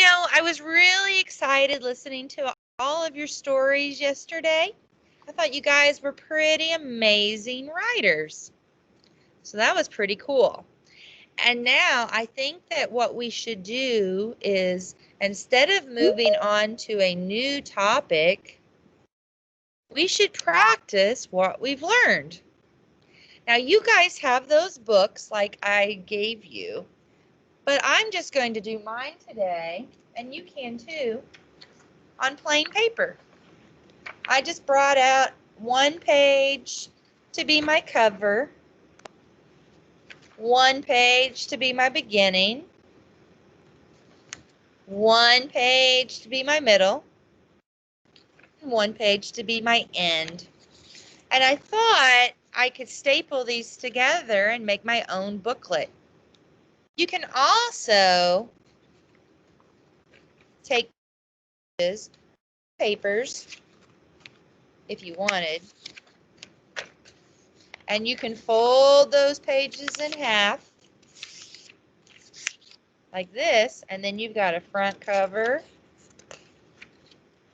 I was really excited listening to all of your stories yesterday. I thought you guys were pretty amazing writers. So that was pretty cool. And now I think that what we should do is, instead of moving on to a new topic, we should practice what we've learned. Now, you guys have those books like I gave you, but I'm just going to do mine today, and you can too, on plain paper. I just brought out one page to be my cover, one page to be my beginning, one page to be my middle, and one page to be my end. And I thought I could staple these together and make my own booklet. You can also take papers if you wanted, and you can fold those pages in half like this, and then you've got a front cover,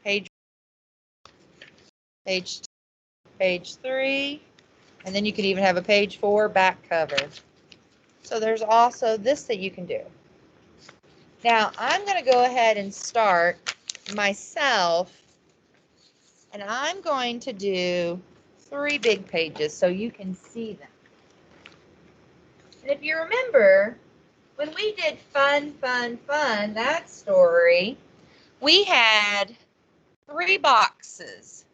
page 3, and then you could even have a page 4 back cover. So there's also this that you can do. Now I'm going to go ahead and start myself, and I'm going to do 3 big pages so you can see them. And if you remember, when we did Fun, that story, we had 3 boxes.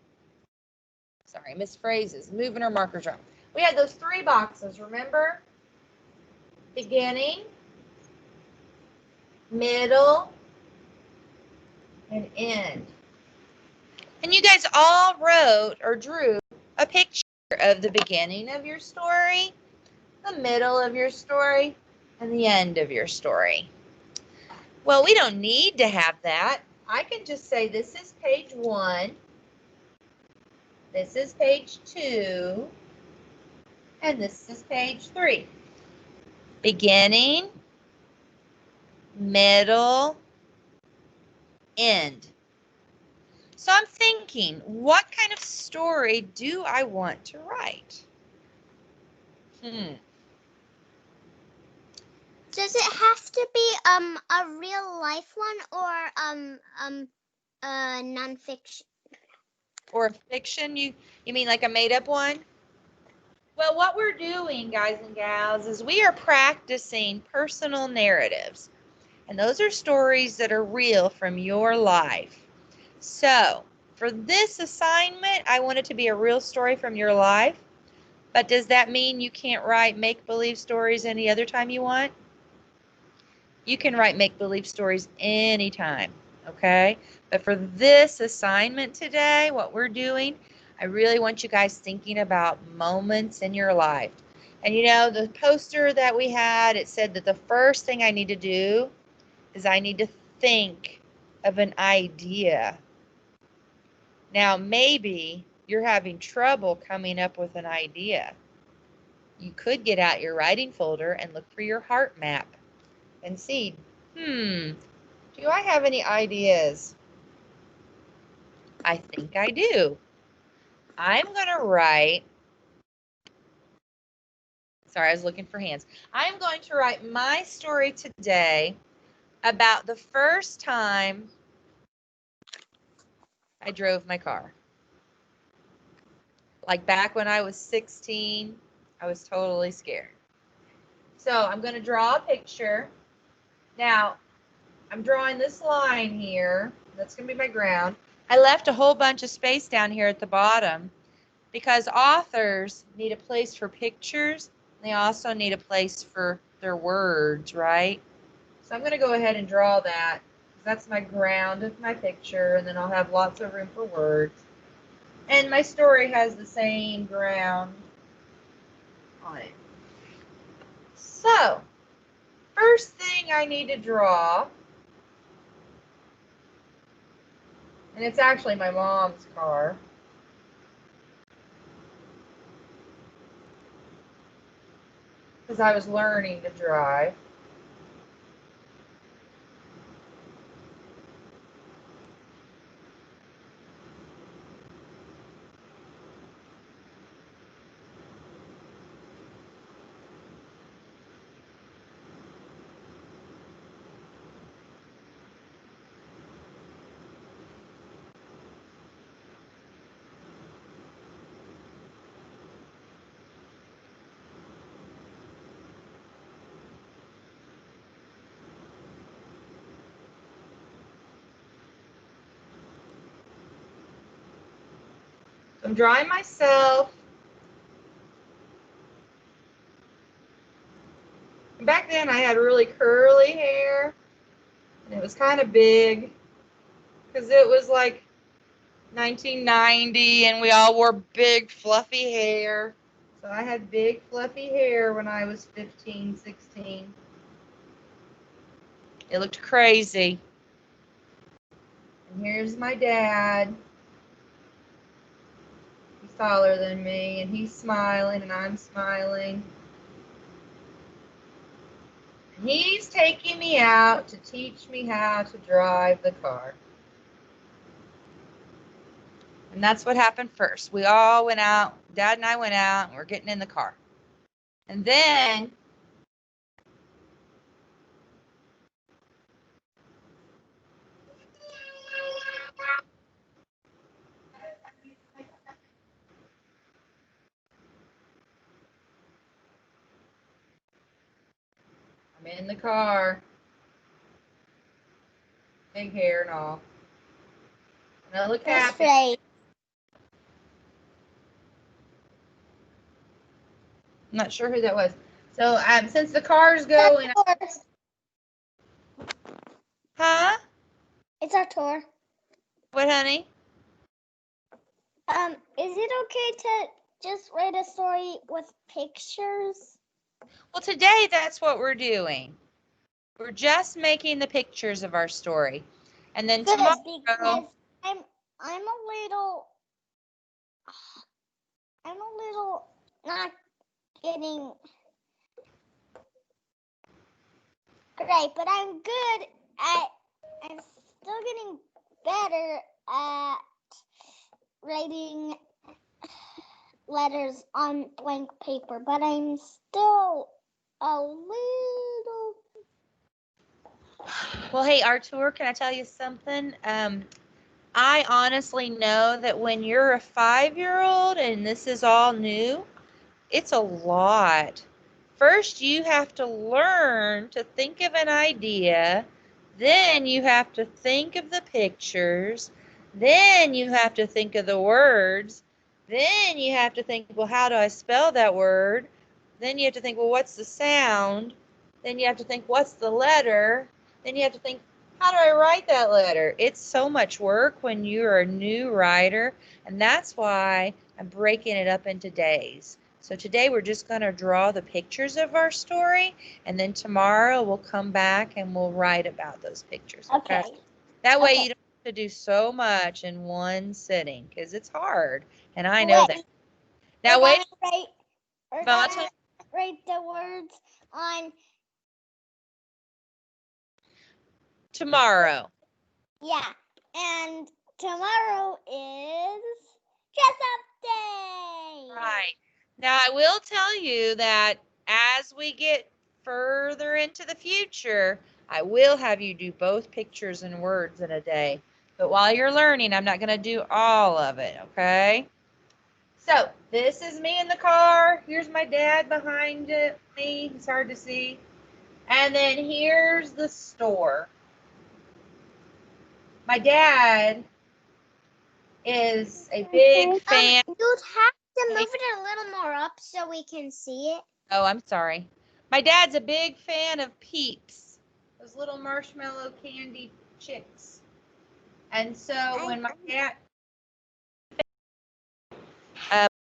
Sorry, misphrases, moving our markers around. We had those 3 boxes, remember? Beginning, middle, and end. And you guys all wrote or drew a picture of the beginning of your story, the middle of your story, and the end of your story. Well, we don't need to have that. I can just say this is page 1, this is page 2, and this is page 3. Beginning, middle, end. So I'm thinking, what kind of story do I want to write? Does it have to be a real life one or nonfiction? Or fiction? You mean like a made-up one? Well, what we're doing, guys and gals, is we are practicing personal narratives. And those are stories that are real from your life. So, for this assignment, I want it to be a real story from your life. But does that mean you can't write make-believe stories any other time you want? You can write make-believe stories anytime, okay? But for this assignment today, what we're doing, I really want you guys thinking about moments in your life. And the poster that we had, it said that the first thing I need to do is I need to think of an idea. Now, maybe you're having trouble coming up with an idea. You could get out your writing folder and look for your heart map and see, do I have any ideas? I think I do. I'm going to write, sorry, I was looking for hands. I'm going to write my story today about the first time I drove my car. Like back when I was 16, I was totally scared. So I'm going to draw a picture. Now, I'm drawing this line here. That's going to be my ground. I left a whole bunch of space down here at the bottom because authors need a place for pictures. They also need a place for their words, right? So I'm going to go ahead and draw that. That's my ground of my picture, and then I'll have lots of room for words. And my story has the same ground on it. So, first thing I need to draw, and it's actually my mom's car. Because I was learning to drive. I'm drawing myself. Back then I had really curly hair, and it was kind of big because it was like 1990 and we all wore big fluffy hair. So I had big fluffy hair when I was 15, 16. It looked crazy. And here's my dad. He's taller than me, and he's smiling, and I'm smiling. And he's taking me out to teach me how to drive the car. And that's what happened first. We all went out. Dad and I went out, and we're getting in the car. And then I'm in the car. Big hair and all. And I look That's happy. right. I'm not sure who that was. So since the car's going, huh? It's our tour. What, honey? Is it okay to just write a story with pictures? Well, today that's what we're doing. We're just making the pictures of our story. And then Good, tomorrow, because I'm a little not getting great, but I'm still getting better at writing letters on blank paper, but I'm still a little. well, hey, Artur, can I tell you something? I honestly know that when you're a 5-year-old and this is all new, it's a lot. First, you have to learn to think of an idea. Then you have to think of the pictures. Then you have to think of the words. Then you have to think, well, how do I spell that word? Then you have to think, well, what's the sound? Then you have to think, what's the letter? Then you have to think, how do I write that letter? It's so much work when you're a new writer, and that's why I'm breaking it up into days. So today we're just going to draw the pictures of our story, and then tomorrow we'll come back and we'll write about those pictures. Okay. That way Okay. you don't have to do so much in one sitting because it's hard, and I know that. Now wait. We're gonna write the words on tomorrow. Yeah, and tomorrow is dress up day. Right. Now I will tell you that as we get further into the future, I will have you do both pictures and words in a day. But while you're learning, I'm not going to do all of it, okay? So this is me in the car. Here's my dad behind me. It's hard to see. And then here's the store. My dad is a big fan. You'd have to move it a little more up so we can see it. Oh, I'm sorry. My dad's a big fan of Peeps, those little marshmallow candy chicks. And so when my dad,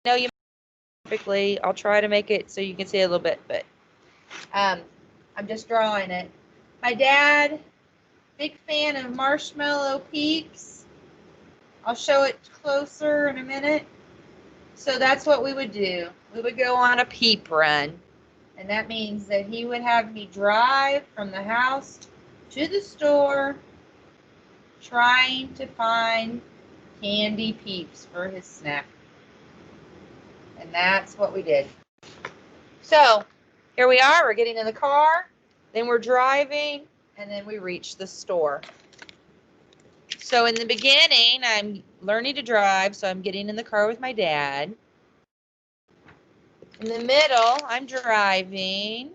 no, you perfectly. I'll try to make it so you can see a little bit, but I'm just drawing it. My dad, big fan of marshmallow Peeps. I'll show it closer in a minute. So that's what we would do. We would go on a peep run. And that means that he would have me drive from the house to the store trying to find candy Peeps for his snack. And that's what we did. So here we are. We're getting in the car. Then we're driving. And then we reach the store. So in the beginning, I'm learning to drive. So I'm getting in the car with my dad. In the middle, I'm driving.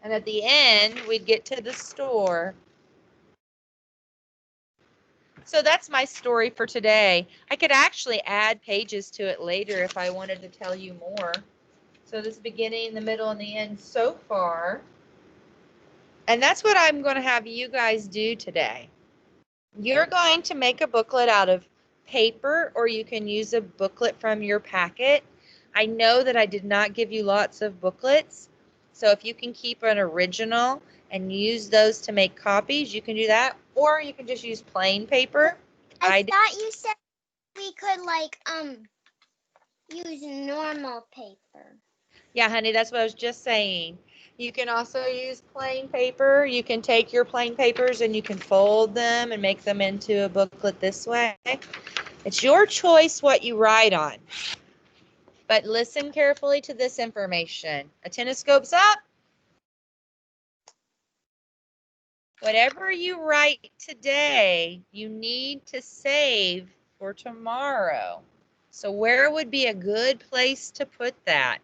And at the end, we'd get to the store. So that's my story for today. I could actually add pages to it later if I wanted to tell you more. So this beginning, the middle, and the end so far. And that's what I'm going to have you guys do today. You're going to make a booklet out of paper, or you can use a booklet from your packet. I know that I did not give you lots of booklets. So if you can keep an original and use those to make copies, you can do that. Or you can just use plain paper. I thought you said we could like use normal paper. Yeah, honey, that's what I was just saying. You can also use plain paper. You can take your plain papers and you can fold them and make them into a booklet this way. It's your choice what you write on. But listen carefully to this information. Antenna-scope's up. Whatever you write today, you need to save for tomorrow. So where would be a good place to put that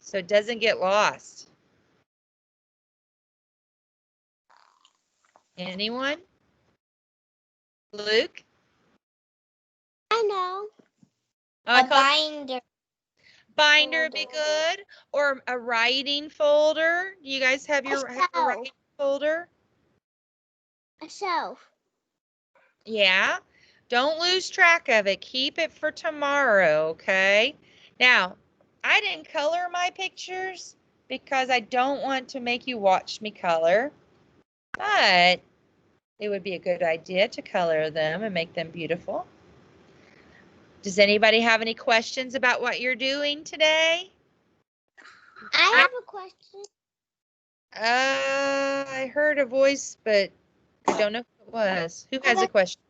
so it doesn't get lost? Anyone? Luke? I know. Oh, A binder. Binder would be good, or a writing folder. Do you guys have your writing folder? A shelf. Yeah. Don't lose track of it. Keep it for tomorrow, okay? Now, I didn't color my pictures because I don't want to make you watch me color, but it would be a good idea to color them and make them beautiful. Does anybody have any questions about what you're doing today? I have a question. I heard a voice, but I don't know who it was. Who has a question?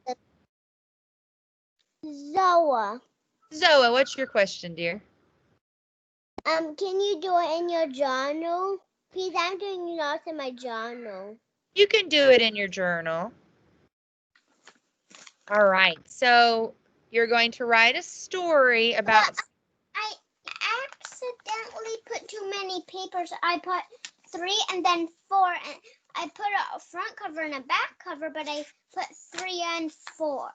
Zoa. Zoa, what's your question, dear? Can you do it in your journal? Please, I'm doing lots in my journal. You can do it in your journal. All right, so you're going to write a story about... I accidentally put too many papers. I put 3 and then 4, and I put a front cover and a back cover, but I put 3 and 4.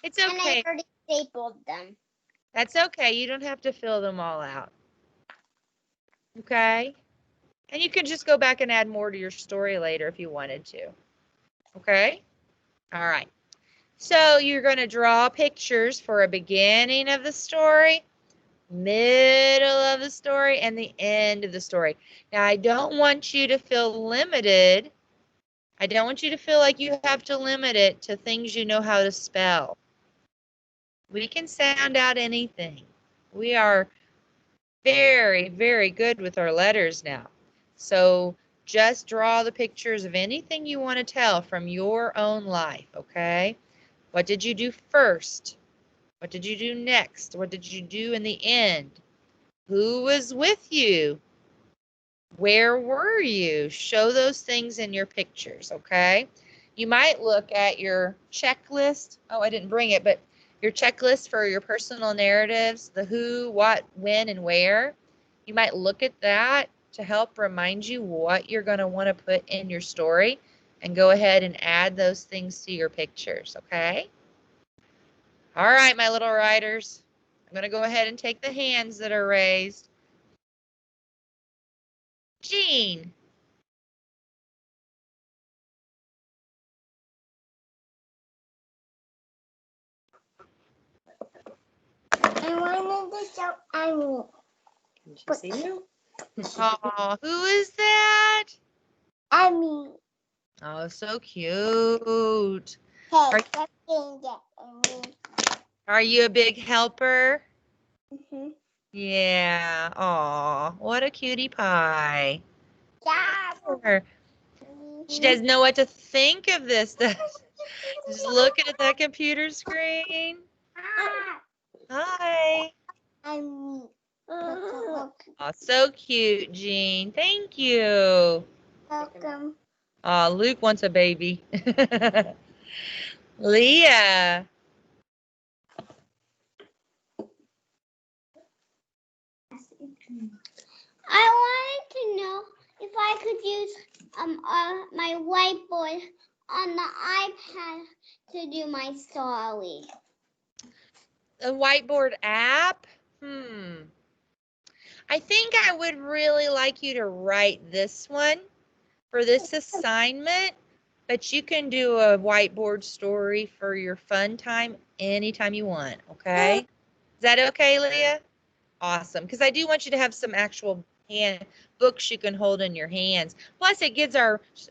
It's okay. And I already stapled them. That's okay. You don't have to fill them all out. Okay? And you can just go back and add more to your story later if you wanted to. Okay? All right. So you're going to draw pictures for a beginning of the story, middle of the story, and the end of the story. Now, I don't want you to feel limited. I don't want you to feel like you have to limit it to things you know how to spell. We can sound out anything. We are very, very good with our letters now. So just draw the pictures of anything you want to tell from your own life, okay? What did you do first? What did you do next? What did you do in the end? Who was with you? Where were you? Show those things in your pictures, okay? You might look at your checklist. Oh, I didn't bring it, but your checklist for your personal narratives, the who, what, when, and where. You might look at that to help remind you what you're going to want to put in your story and go ahead and add those things to your pictures, okay? All right, my little writers. I'm going to go ahead and take the hands that are raised. Jean. I wanted to show Amy. Can she see you? Oh, who is that? Amy. Oh, so cute. Hey, let's get Amy. Are you a big helper? Mm-hmm. Yeah. Aw, what a cutie pie. Yeah. She doesn't know what to think of this. Just looking at that computer screen. Hi. Amy. Oh, so cute, Jean. Thank you. Welcome. Oh, Luke wants a baby. Leah. I wanted to know if I could use my whiteboard on the iPad to do my story. A whiteboard app? I think I would really like you to write this one for this assignment, but you can do a whiteboard story for your fun time anytime you want, okay? Is that okay, Leah? Awesome, because I do want you to have some actual books you can hold in your hands. Plus, it gives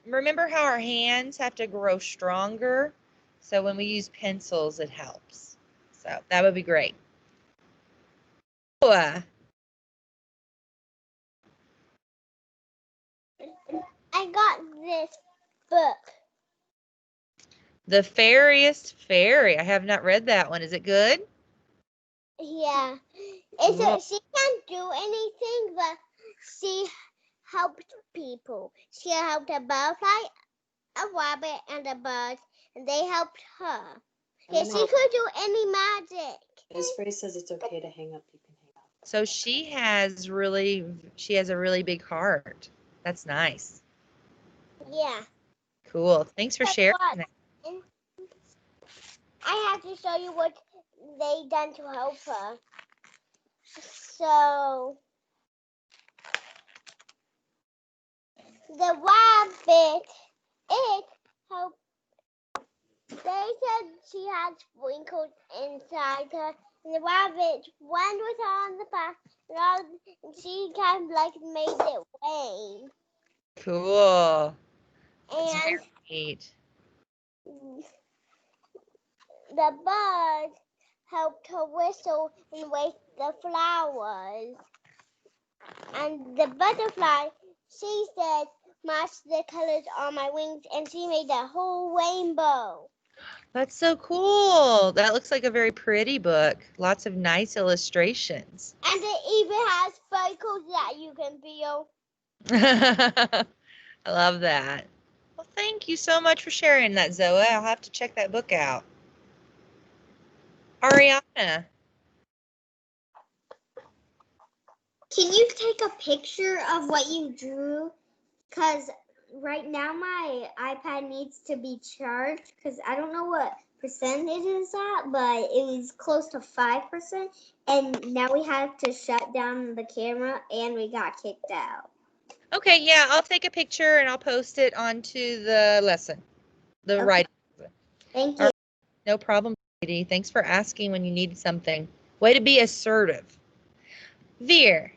remember how our hands have to grow stronger? So when we use pencils, it helps. So that would be great. I got this book. The Fairiest Fairy. I have not read that one. Is it good? Yeah. She can't do anything, but she helped people. She helped a butterfly, a rabbit, and a bird, and they helped her. Yeah, she could do any magic. This phrase says it's okay to hang up. You can hang up. So she has a really big heart. That's nice. Yeah. Cool. Thanks for sharing that. I have to show you what they done to help her. So the rabbit, it helped. They said she had sprinkles inside her, and the rabbit went with her on the path, and she kind of like made it rain. Cool. And very neat. The bird helped her whistle and wake the flowers. And the butterfly, she said, match the colors on my wings, and she made a whole rainbow. That's so cool. That looks like a very pretty book. Lots of nice illustrations. And it even has sparkles that you can feel. I love that. Well, thank you so much for sharing that, Zoe. I'll have to check that book out. Ariana. Can you take a picture of what you drew? Because right now my iPad needs to be charged because I don't know what percent it is at, but it was close to 5%. And now we have to shut down the camera and we got kicked out. Okay, yeah, I'll take a picture and I'll post it onto the lesson. The Okay. writing. Thank you. No problem, Katie. Thanks for asking when you need something. Way to be assertive. Veer.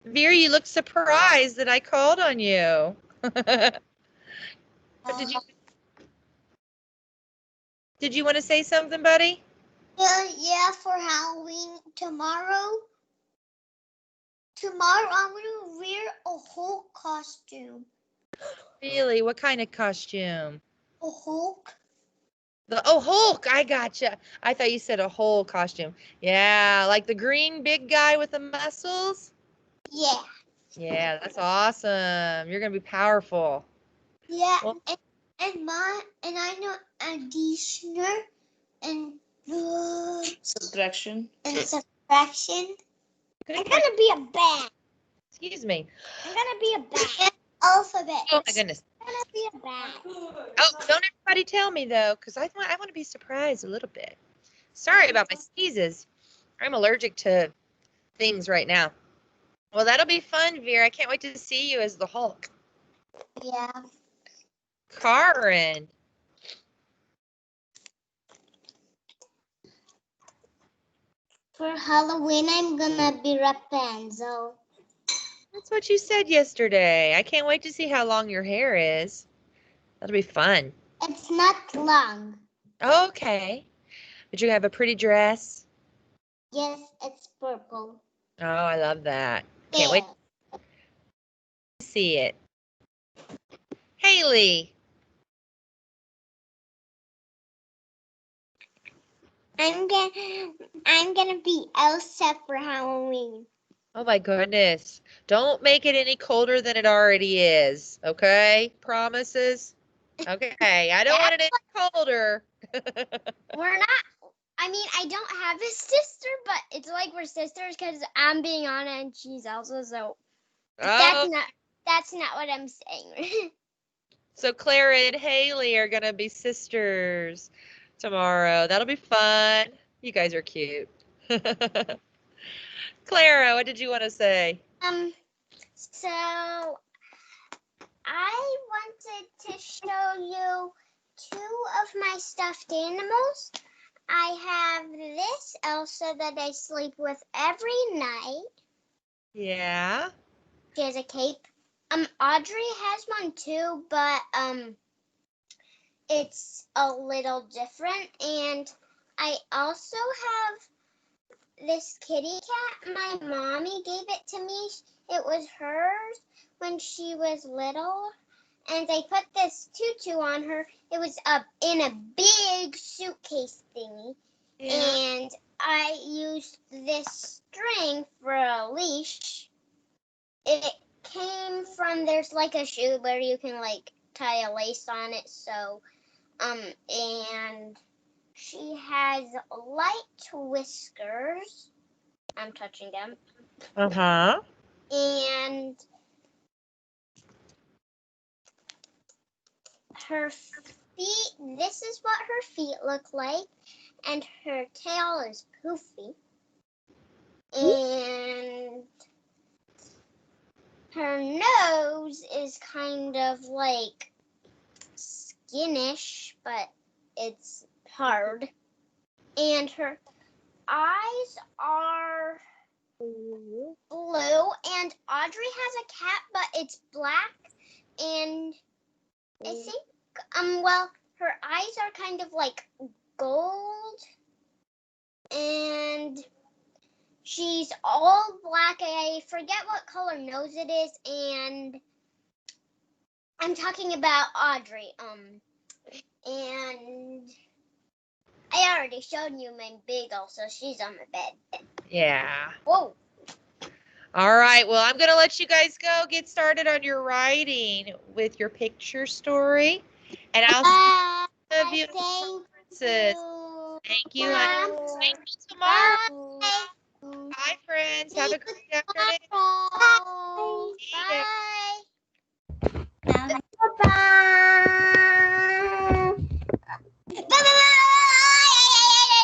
Veer, you look surprised that I called on you. Did you want to say something, buddy? Yeah, for Halloween tomorrow. Tomorrow I'm going to wear a Hulk costume. Really? What kind of costume? A Hulk? Hulk. I gotcha. I thought you said a whole costume. Yeah, like the green big guy with the muscles? Yeah. Yeah, that's awesome. You're going to be powerful. Yeah, Well, and I know additioner and Subtraction. and subtraction. I'm gonna be a bat. Excuse me. I'm gonna be a bat. Alphabet. Oh my goodness. I'm gonna be a bat. Oh, don't everybody tell me though, because I want to be surprised a little bit. Sorry about my sneezes. I'm allergic to things right now. Well, that'll be fun, Veer. I can't wait to see you as the Hulk. Yeah. Karen. For Halloween, I'm gonna be Rapunzel. That's what you said yesterday. I can't wait to see how long your hair is. That'll be fun. It's not long. Okay. But you have a pretty dress? Yes, it's purple. Oh, I love that. Can't wait to see it. Haley. I'm gonna be Elsa for Halloween. Oh my goodness. Don't make it any colder than it already is. Okay? Promises? Okay. I don't want it any colder. We're not. I mean, I don't have a sister, but it's like we're sisters because I'm being Anna and she's Elsa. So Oh, that's not what I'm saying. so Clara and Haley are gonna be sisters tomorrow. That'll be fun. You guys are cute. Clara, what did you want to say? So I wanted to show you 2 of my stuffed animals. I have this Elsa that I sleep with every night. Yeah. She has a cape. Audrey has one too, but it's a little different. And I also have this kitty cat. My mommy gave it to me. It was hers when she was little. And I put this tutu on her. It was in a big suitcase thingy. Yeah. And I used this string for a leash. It came from, there's like a shoe where you can like tie a lace on it. So, and she has light whiskers. I'm touching them. Uh-huh. And her feet, this is what her feet look like. And her tail is poofy. And her nose is kind of like skinnish, but it's hard. And her eyes are blue. And Audrey has a cat, but it's black. And I think, well, her eyes are kind of like gold. And she's all black. I forget what color nose it is. And I'm talking about Audrey. And I already showed you my beagle, so she's on the bed. Yeah. Whoa. All right. Well, I'm going to let you guys go get started on your writing with your picture story. And I'll see some of you in conferences. Thank you, honey. Thank you tomorrow. Bye. Bye, friends. Have a great afternoon. Bye.